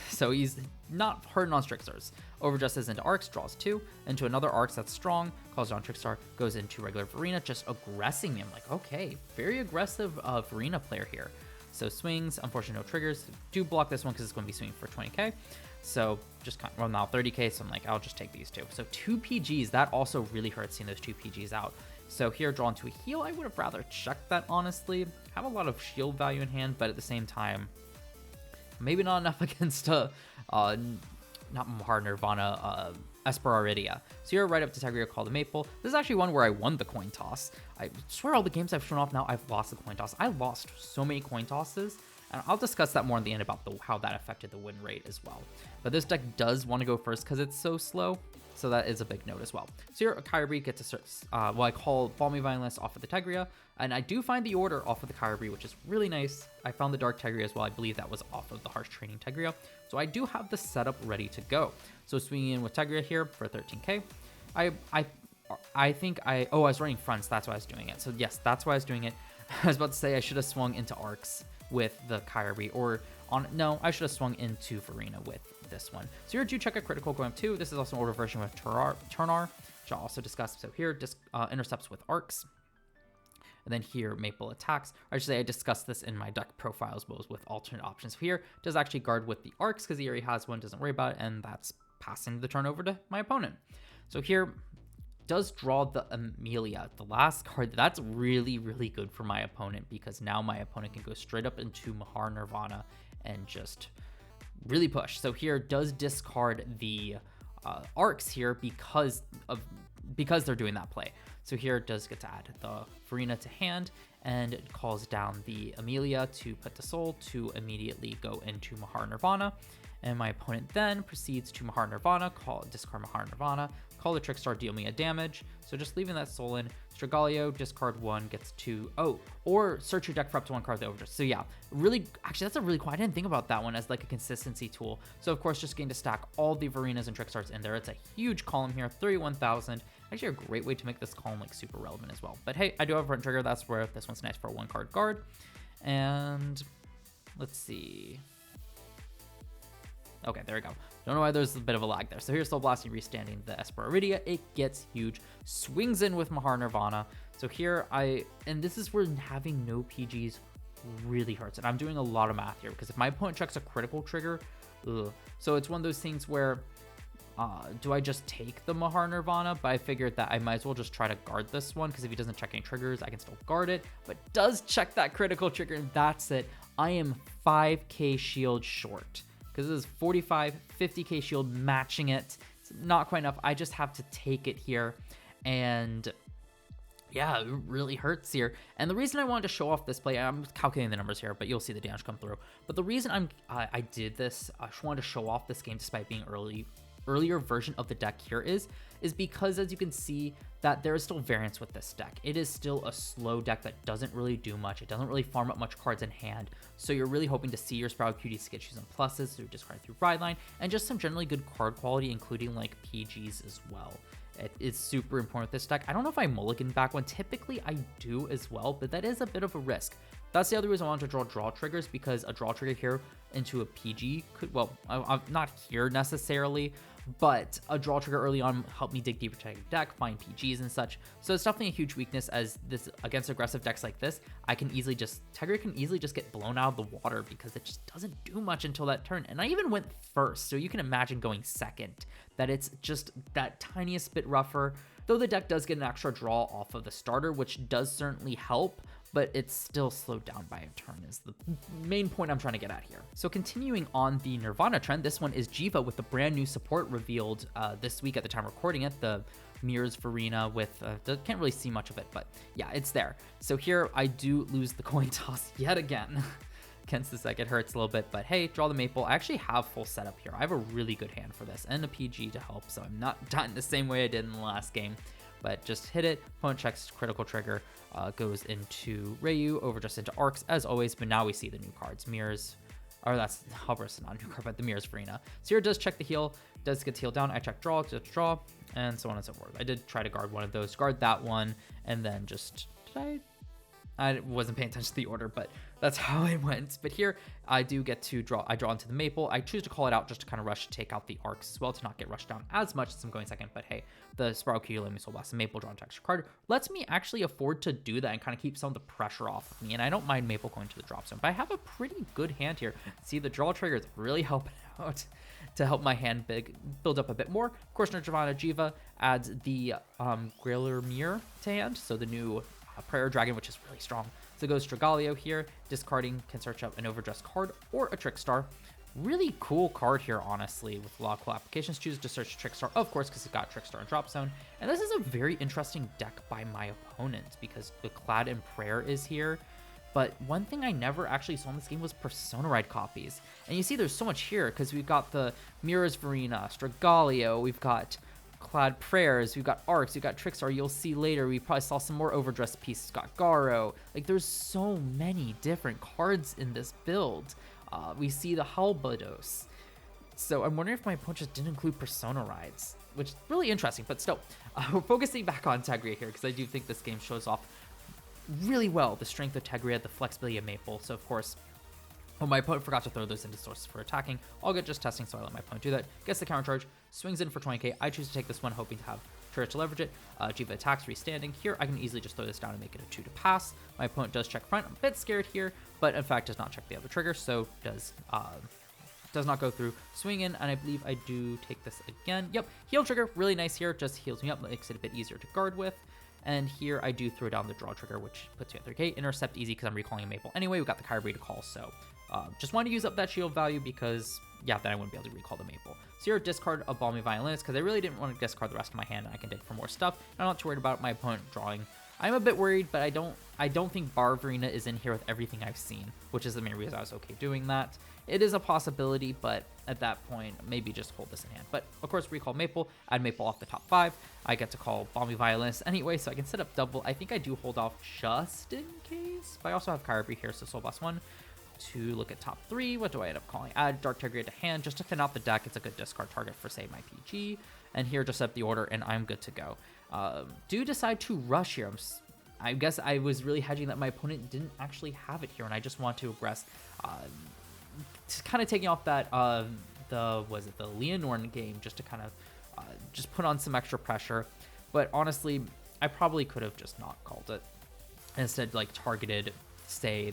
So he's not hurting on Trickstars. Overdresses into Arcs, draws 2, into another Arcs that's strong, calls down Trickstar, goes into regular Varina, just aggressing me. I'm like, okay, very aggressive Varina player here. So swings, unfortunately no triggers. Do block this one because it's going to be swinging for 20k. So just kind of, well, now 30k, so I'm like, I'll just take these 2. So 2 PGs, that also really hurts seeing those 2 PGs out. So here, drawn to a heal, I would have rather checked that, honestly. Have a lot of shield value in hand, but at the same time, maybe not enough against not Mahar Nirvana, Esper Aridia. So you're right up to Thegrea, call the Maple. This is actually one where I won the coin toss. I swear all the games I've shown off now, I've lost the coin toss. I lost so many coin tosses, and I'll discuss that more in the end about how that affected the win rate as well. But this deck does want to go first because it's so slow, so that is a big note as well. So here, Kyrie gets to search, well, I call Balmy Violinist off of the Thegrea, and I do find the Order off of the Kyrie, which is really nice. I found the Dark Thegrea as well. I believe that was off of the Harsh Training Thegrea. So I do have the setup ready to go. So swinging in with Thegrea here for 13k. I think I was running fronts, that's why I was doing it. So yes, that's why I was doing it. I was about to say I should have swung into Arcs with the Kyrie, or no, I should have swung into Varina with this one. So here, do check a critical going up 2. This is also an Order version with Turnar, which I'll also discuss. So here, intercepts with Arcs. And then here, Maple attacks. Or I should say I discussed this in my deck profile as well as with alternate options. So here, does actually guard with the Arcs because he already has one, doesn't worry about it, and that's passing the turn over to my opponent. So here, does draw the Amelia, the last card. That's really, really good for my opponent because now my opponent can go straight up into Mahar Nirvana and just really push. So here does discard the arcs here because they're doing that play. So here it does get to add the Farina to hand, and it calls down the Amelia to put the soul to immediately go into Mahar Nirvana. And my opponent then proceeds to Mahar Nirvana, discard Mahar Nirvana, call the Trickstar, deal me a damage. So just leaving that soul in. Stragaglio, discard 1, gets 2. Oh, or search your deck for up to 1 card with the Overdress. So yeah, really, actually that's a really cool, I didn't think about that one as like a consistency tool. So of course, just getting to stack all the Varinas and Trickstars in there. It's a huge column here, 31,000. Actually a great way to make this column like super relevant as well. But hey, I do have a front trigger. That's where this one's nice for a 1-card guard. And let's see. Okay, there we go. Don't know why there's a bit of a lag there. So here's Soul Blasting, restanding the Esperidia. It gets huge, swings in with Mahar Nirvana. So here and this is where having no PGs really hurts. And I'm doing a lot of math here because if my opponent checks a critical trigger, ugh. So it's one of those things where, do I just take the Mahar Nirvana? But I figured that I might as well just try to guard this one because if he doesn't check any triggers, I can still guard it. But does check that critical trigger, and that's it. I am 5k shield short. Because this is 45, 50k shield matching it. It's not quite enough. I just have to take it here. And yeah, it really hurts here. And the reason I wanted to show off this play, I'm calculating the numbers here, but you'll see the damage come through. But the reason I did this, I just wanted to show off this game despite being earlier version of the deck here is because, as you can see, that there is still variance with this deck. It is still a slow deck that doesn't really do much. It doesn't really farm up much cards in hand. So you're really hoping to see your Sprout Cuties get you some pluses through discard through Ride Line and just some generally good card quality, including like PGs as well. It is super important with this deck. I don't know if I mulligan back one. Typically I do as well, but that is a bit of a risk. That's the other reason I wanted to draw triggers, because a draw trigger here into a PG could, well, I'm not here necessarily, but a draw trigger early on helped me dig deeper into the deck, find PGs and such. So it's definitely a huge weakness, as this against aggressive decks like this, Thegrea can easily just get blown out of the water because it just doesn't do much until that turn. And I even went first, so you can imagine going second, that it's just that tiniest bit rougher. Though the deck does get an extra draw off of the starter, which does certainly help, but it's still slowed down by a turn is the main point I'm trying to get at here. So continuing on the Nirvana trend, this one is Jheva with the brand new support revealed this week at the time recording it, the Mirrors Farina with, can't really see much of it, but yeah, it's there. So here I do lose the coin toss yet again. Against this deck, it hurts a little bit, but hey, draw the Maple. I actually have full setup here. I have a really good hand for this and a PG to help, so I'm not done the same way I did in the last game. But just hit it, opponent checks critical trigger, goes into Rayu, Overdress into Arcs as always, but now we see the new cards. Mirrors, or that's Halber's not a new card, but the Mirrors Farina. So here it does check the heal, does get the heal down, I check draw, and so on and so forth. I did try to guard one of those, guard that one, and then just, I wasn't paying attention to the order, but that's how it went. But here I do get to draw. I draw into the Maple. I choose to call it out just to kind of rush to take out the Arcs as well, to not get rushed down as much as I'm going second. But hey, the Spiral Q let me Soul Blast the Maple, draw into extra card. Lets me actually afford to do that and kind of keep some of the pressure off of me. And I don't mind Maple going to the drop zone, but I have a pretty good hand here. See, the draw trigger is really helping out to help my hand build up a bit more. Of course, Nirvana Jheva adds the Galar Mirror to hand, so the new Prayer Dragon, which is really strong. So it goes Stragaglio here, discarding, can search up an Overdress card or a Trickstar. Really cool card here, honestly, with a lot of cool applications. Choose to search Trickstar, of course, because it got Trickstar and Drop Zone. And this is a very interesting deck by my opponent, because the Clad and Prayer is here. But one thing I never actually saw in this game was Persona Ride copies. And you see there's so much here, because we've got the Mirrors Farina, Stragaglio, we've got Clad Prayers, we've got Arcs, we've got Trickstar. You'll see later we probably saw some more Overdress pieces, got Garo. Like, there's so many different cards in this build. We see the Halbados. So I'm wondering if my opponent just didn't include Persona Rides, which is really interesting. But still, we're focusing back on Thegrea here, because I do think this game shows off really well the strength of Thegrea, the flexibility of Maple. So of course, my opponent forgot to throw those into sources for attacking. All good, just testing, so I let my opponent do that. Gets the counter charge, swings in for 20k. I choose to take this one, hoping to have turret to leverage it. Jheva attacks, restanding. Here, I can easily just throw this down and make it a 2 to pass. My opponent does check front. I'm a bit scared here, but in fact does not check the other trigger, so does not go through. Swing in, and I believe I do take this again. Yep, heal trigger, really nice here. Just heals me up, makes it a bit easier to guard with. And here I do throw down the draw trigger, which puts me at 3k. Intercept easy because I'm recalling a Maple. Anyway, we got the Kyrie to call, so just wanted to use up that shield value because yeah, then I wouldn't be able to recall the Maple. So here, discard a Balmy Violinist, because I really didn't want to discard the rest of my hand, and I can dig for more stuff. I'm not too worried about my opponent drawing. I'm a bit worried, but I don't think Barvarina is in here with everything I've seen, which is the main reason I was okay doing that. It is a possibility, but at that point, maybe just hold this in hand. But of course, recall Maple, add Maple off the top 5. I get to call Balmy Violinist anyway, so I can set up double. I think I do hold off just in case, but I also have Kyrie here, so Soul Blast 1. To look at top 3, what do I end up calling? Add Dark Thegrea to hand just to thin out the deck. It's a good discard target for, say, my PG. And here, just set up the order, and I'm good to go. Do decide to rush here. I guess I was really hedging that my opponent didn't actually have it here, and I just want to aggress. Kind of taking off that, the Lianorn game, just to kind of just put on some extra pressure. But honestly, I probably could have just not called it. Instead, like, targeted, say,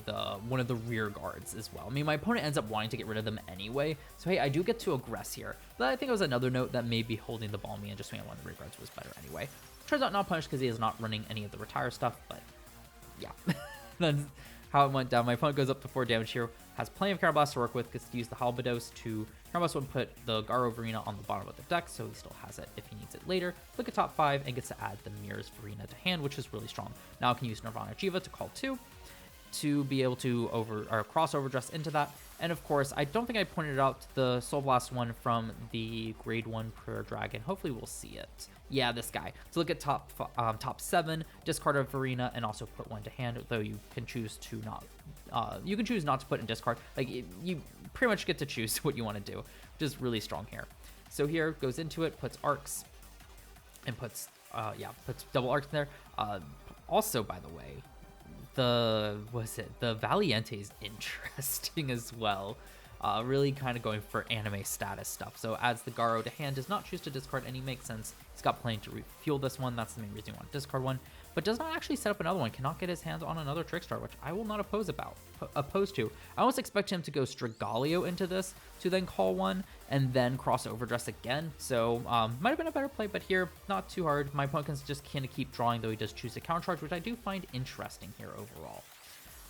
one of the rear guards as well. I mean, my opponent ends up wanting to get rid of them anyway, so hey, I do get to aggress here. But I think it was another note that maybe holding the Balmy and just swinging one of the rear guards was better anyway. Turns out not punished because he is not running any of the retire stuff, but yeah. That's how it went down. My opponent goes up to 4 damage here, has plenty of Counterblast to work with, gets to use the Halbados to Counterblast 1, put the Garovarina on the bottom of the deck, so he still has it if he needs it later. Look at top 5 and gets to add the Mirror's Varina to hand, which is really strong. Now I can use Nirvana Jheva to call 2. To be able to cross Overdress into that. And of course, I don't think I pointed out the Soul Blast one from the grade 1 Prayer Dragon. Hopefully we'll see it. Yeah, this guy. So look at top 7, discard a Varina, and also put 1 to hand, though you can choose to not. You can choose not to put in discard. Like, you pretty much get to choose what you want to do, which is really strong here. So here, goes into it, puts arcs, and puts double arcs in there. Also, by the way, the Valiente is interesting as well. Really kind of going for anime status stuff. So adds the Garo to hand, does not choose to discard any, makes sense. He's got plenty to refuel this one. That's the main reason you want to discard one. But does not actually set up another one. Cannot get his hands on another Trickstar, which I will not oppose to. I almost expect him to go Strigalio into this to then call one and then cross Overdress again. So might have been a better play, but here, not too hard. My opponent can just kind of keep drawing, though he does choose a counter charge, which I do find interesting here overall.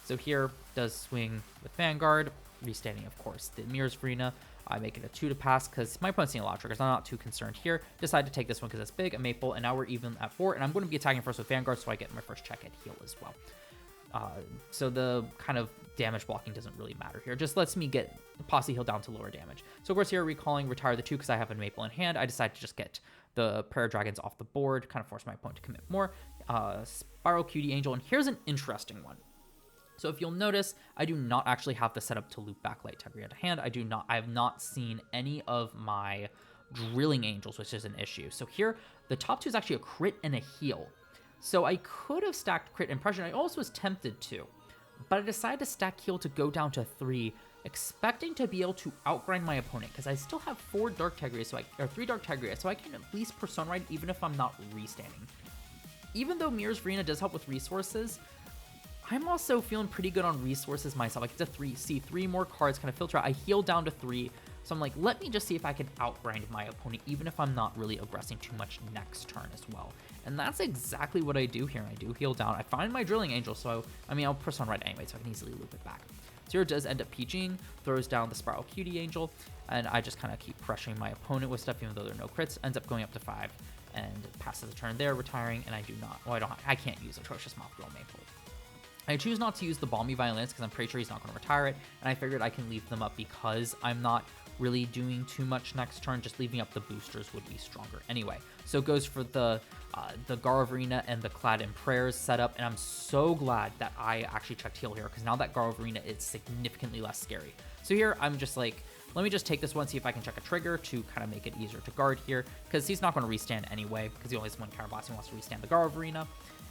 So here, does swing with Vanguard, restanding, of course, the Mirror's Varina. I make it a 2 to pass because my opponent's seeing a lot of triggers. I'm not too concerned here. Decide to take this one because it's big, a Maple, and now we're even at 4, and I'm going to be attacking first with Vanguard, so I get my first check at heal as well. So the kind of damage blocking doesn't really matter here. Just lets me get Posse Heal down to lower damage. So of course here, recalling, retire the 2 because I have a Maple in hand. I decide to just get the Prayer Dragons off the board, kind of force my opponent to commit more. Spiral Cutie Angel, and here's an interesting one. So if you'll notice, I do not actually have the setup to loop Backlight Thegrea to hand. I have not seen any of my Drilling Angels, which is an issue. So here, the top 2 is actually a crit and a heal. So I could have stacked crit and pressure. I also was tempted to, but I decided to stack heal to go down to 3, expecting to be able to outgrind my opponent because I still have 4 Dark Thegrea, or 3 Dark Thegrea, so I can at least Persona Ride even if I'm not restanding. Even though Mirror's Varina does help with resources, I'm also feeling pretty good on resources myself. I get to see 3 more cards, kind of filter out. I heal down to 3. So I'm like, let me just see if I can outgrind my opponent, even if I'm not really aggressing too much next turn as well. And that's exactly what I do here. I do heal down. I find my Drilling Angel, so, I mean, I'll Persona Ride anyway, so I can easily loop it back. So here it does end up PGing, throws down the Spiral Cutie Angel, and I just kind of keep pressuring my opponent with stuff, even though there are no crits. Ends up going up to 5, and passes the turn there, retiring, and I do not, well, I can't use Atrocious Mothgirl Maple. I choose not to use the Balmy Violence because I'm pretty sure he's not going to retire it, and I figured I can leave them up because I'm not really doing too much next turn. Just leaving up the boosters would be stronger anyway. So it goes for the Garovarina and the Clad in Prayers setup, and I'm so glad that I actually checked heal here because now that Garovarina is significantly less scary. So here I'm just like, let me just take this one, see if I can check a trigger to kind of make it easier to guard here because he's not going to restand anyway because he only has 1 counterblast. He wants to restand the Garovarina.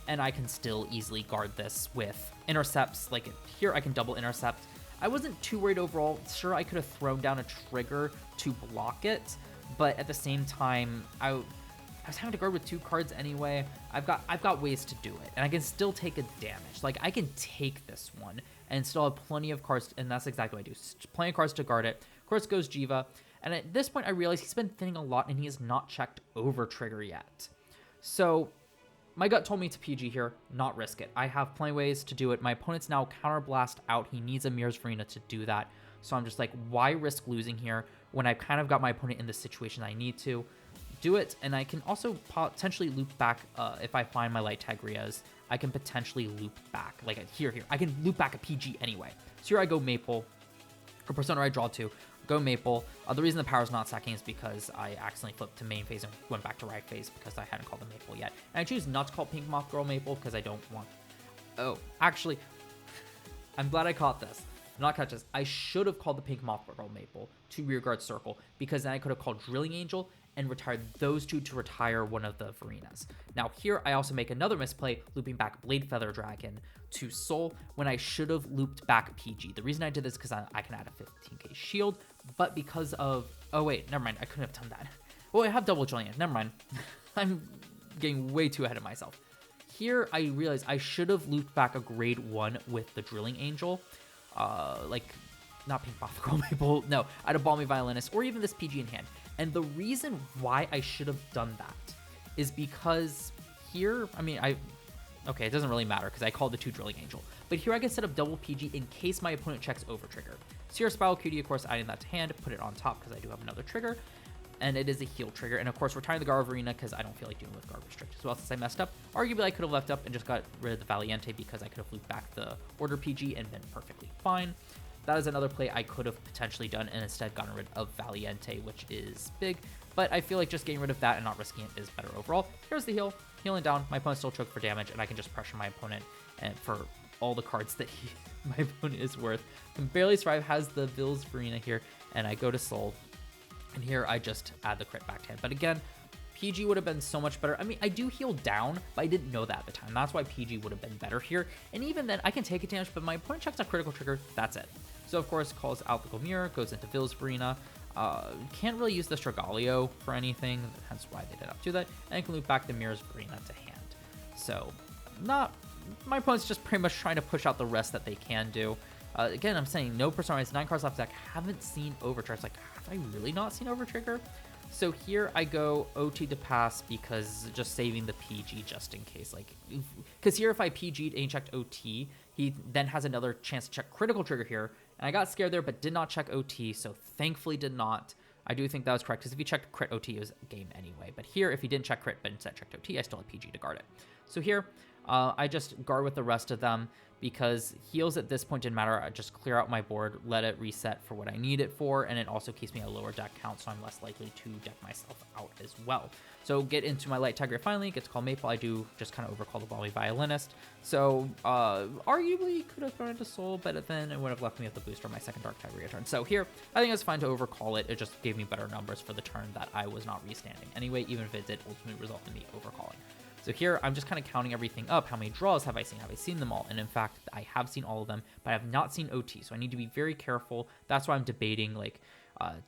And I can still easily guard this with intercepts. Like here, I can double intercept. I wasn't too worried overall. Sure, I could have thrown down a trigger to block it, but at the same time, I was having to guard with 2 cards anyway. I've got ways to do it, and I can still take a damage. Like I can take this one and still have plenty of cards, and that's exactly what I do. Plenty of cards to guard it. Of course, goes Jheva, and at this point, I realize he's been thinning a lot, and he has not checked over trigger yet. So my gut told me to PG here, not risk it. I have plenty of ways to do it. My opponent's now counterblast out. He needs a Mirror's Varina to do that. So I'm just like, why risk losing here when I've kind of got my opponent in the situation I need to do it? And I can also potentially loop back if I find my light Thegreas. I can potentially loop back, like here, I can loop back a PG anyway. So here I go Maple, or Persona I draw 2, go Maple. The reason the power's not stacking is because I accidentally flipped to main phase and went back to right phase because I hadn't called the Maple yet. And I choose not to call Pink Moth Girl Maple because I don't want... Oh, actually, I'm glad I caught this. Not catch this. I should have called the Pink Moth Girl Maple to Rearguard Circle because then I could have called Drilling Angel and retired those two to retire one of the Verenas. Now here I also make another misplay, looping back Blade Feather Dragon to Soul when I should have looped back PG. The reason I did this is because I can add a 15k shield, but because of... Oh wait, never mind, I couldn't have done that. Well, I have double Drilling Angel, never mind. I'm getting way too ahead of myself. Here I realized I should have looped back a grade 1 with the Drilling Angel. Not Pink Moth Girl Maple, no, I'd have Balmy Violinist or even this PG in hand. And the reason why I should have done that is because here, okay, it doesn't really matter because I called the 2 Drilling Angel. But here I can set up double PG in case my opponent checks over trigger. So here Spiral Cutie, of course, adding that to hand, put it on top because I do have another trigger. And it is a heal trigger. And of course, retiring the Garv Arena because I don't feel like dealing with Garv Restrict as well since I messed up. Arguably, I could have left up and just got rid of the Valiente because I could have looped back the Order PG and been perfectly fine. That is another play I could have potentially done and instead gotten rid of Valiente, which is big. But I feel like just getting rid of that and not risking it is better overall. Here's the heal. Healing down. My opponent still choked for damage, and I can just pressure my opponent and for all the cards that my opponent is worth. Can barely survive, has the Vils Verena here, and I go to Soul. And here I just add the crit back to hand. But again, PG would have been so much better. I mean, I do heal down, but I didn't know that at the time. That's why PG would have been better here. And even then, I can take a damage, but my opponent checks a critical trigger. That's it. So, of course, calls out the Gomir, goes into Vils Verena. Can't really use the Stragalio for anything, hence why they did not do that. And I can loop back the Mirror's Verena to hand. So, my opponent's just pretty much trying to push out the rest that they can do. Again, I'm saying no personalized, 9 cards left deck, haven't seen Overtrigger. It's like, have I really not seen Overtrigger? So here I go OT to pass because just saving the PG just in case. Because here if I PG'd and he checked OT, he then has another chance to check critical trigger here. And I got scared there, but did not check OT, so thankfully did not. I do think that was correct, because if he checked crit OT, it was a game anyway. But here, if he didn't check crit, but instead checked OT, I still had PG to guard it. So here, I just guard with the rest of them, because heals at this point didn't matter. I just clear out my board, let it reset for what I need it for, and it also keeps me at a lower deck count, so I'm less likely to deck myself out as well. So get into my light Thegrea finally, gets called Maple. I do just kind of overcall the Balmy Violinist. So arguably could have thrown into Soul, but then it would have left me with the boost for my second Dark Thegrea turn. So here, I think it's fine to overcall it. It just gave me better numbers for the turn that I was not restanding anyway, even if it did ultimately result in me overcalling. So here, I'm just kind of counting everything up. How many draws have I seen? Have I seen them all? And in fact, I have seen all of them, but I have not seen OT. So I need to be very careful. That's why I'm debating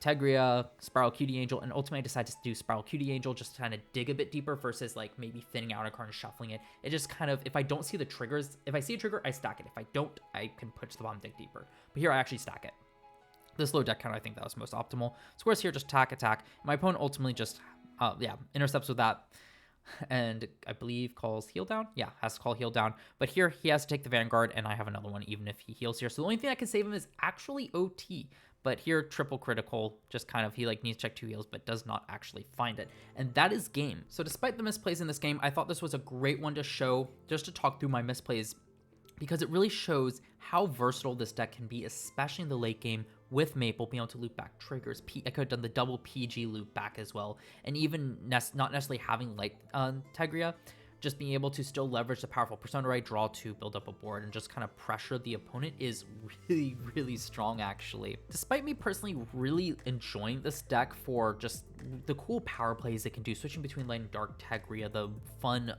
Thegrea, Spiral Cutie Angel, and ultimately I decided to do Spiral Cutie Angel just to kind of dig a bit deeper versus maybe thinning out a card and shuffling it. It just kind of, if I don't see the triggers, if I see a trigger, I stack it. If I don't, I can push the bomb, dig deeper. But here I actually stack it. This low deck count, I think that was most optimal. So whereas here, just attack. My opponent ultimately just, intercepts with that. And I believe calls heal down. Yeah, has to call heal down. But here he has to take the Vanguard, and I have another one even if he heals here. So the only thing that can save him is actually OT. But here, triple critical, just kind of, he needs to check 2 heals, but does not actually find it. And that is game. So despite the misplays in this game, I thought this was a great one to show, just to talk through my misplays, because it really shows how versatile this deck can be, especially in the late game with Maple, being able to loop back triggers. I could have done the double PG loop back as well, and even not necessarily having light Thegrea, just being able to still leverage the powerful Persona Right draw to build up a board and just kind of pressure the opponent is really, really strong actually. Despite me personally really enjoying this deck for just the cool power plays it can do, switching between light and dark Thegrea, the fun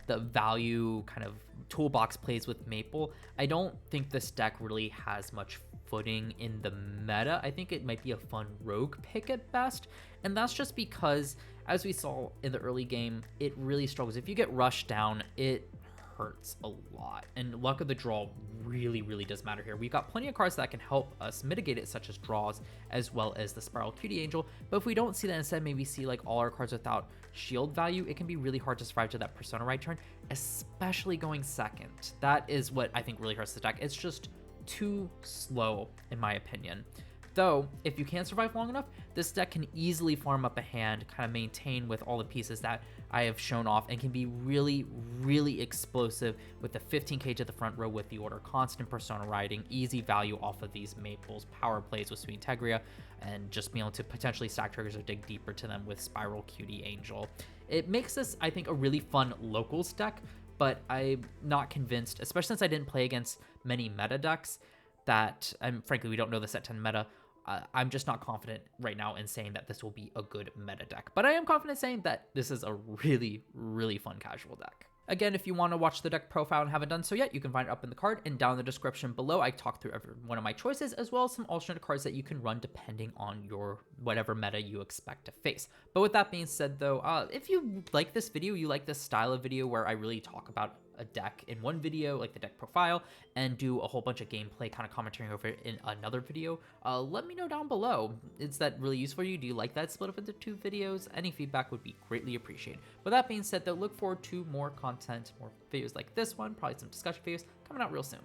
the value kind of toolbox plays with Maple, I don't think this deck really has much footing in the meta. I think it might be a fun rogue pick at best, and that's just because, as we saw in the early game, it really struggles. If you get rushed down, it hurts a lot, and luck of the draw really, really does matter here. We've got plenty of cards that can help us mitigate it, such as draws, as well as the Spiral Cutie Angel, but if we don't see that, instead maybe see all our cards without shield value, it can be really hard to survive to that Persona Right turn, especially going second. That is what I think really hurts the deck. It's just too slow in my opinion. Though, if you can survive long enough, this deck can easily farm up a hand, kind of maintain with all the pieces that I have shown off, and can be really, really explosive with the 15k to the front row with the order, constant persona riding, easy value off of these maples, power plays with Sweet Thegrea, and just being able to potentially stack triggers or dig deeper to them with Spiral Cutie Angel. It makes this, I think, a really fun locals deck, but I'm not convinced, especially since I didn't play against many meta decks that, and frankly, we don't know the set 10 meta. I'm just not confident right now in saying that this will be a good meta deck, but I am confident saying that this is a really, really fun casual deck. Again, if you want to watch the deck profile and haven't done so yet, you can find it up in the card and down in the description below. I talk through every one of my choices, as well as some alternate cards that you can run depending on your whatever meta you expect to face. But with that being said though, if you like this video, you like this style of video where I really talk about a deck in one video, like the deck profile, and do a whole bunch of gameplay kind of commentating over it in another video, let me know down below. Is that really useful for you? Do you like that split up into 2 videos? Any feedback would be greatly appreciated. With that being said though, look forward to more content, more videos like this one, probably some discussion videos coming out real soon.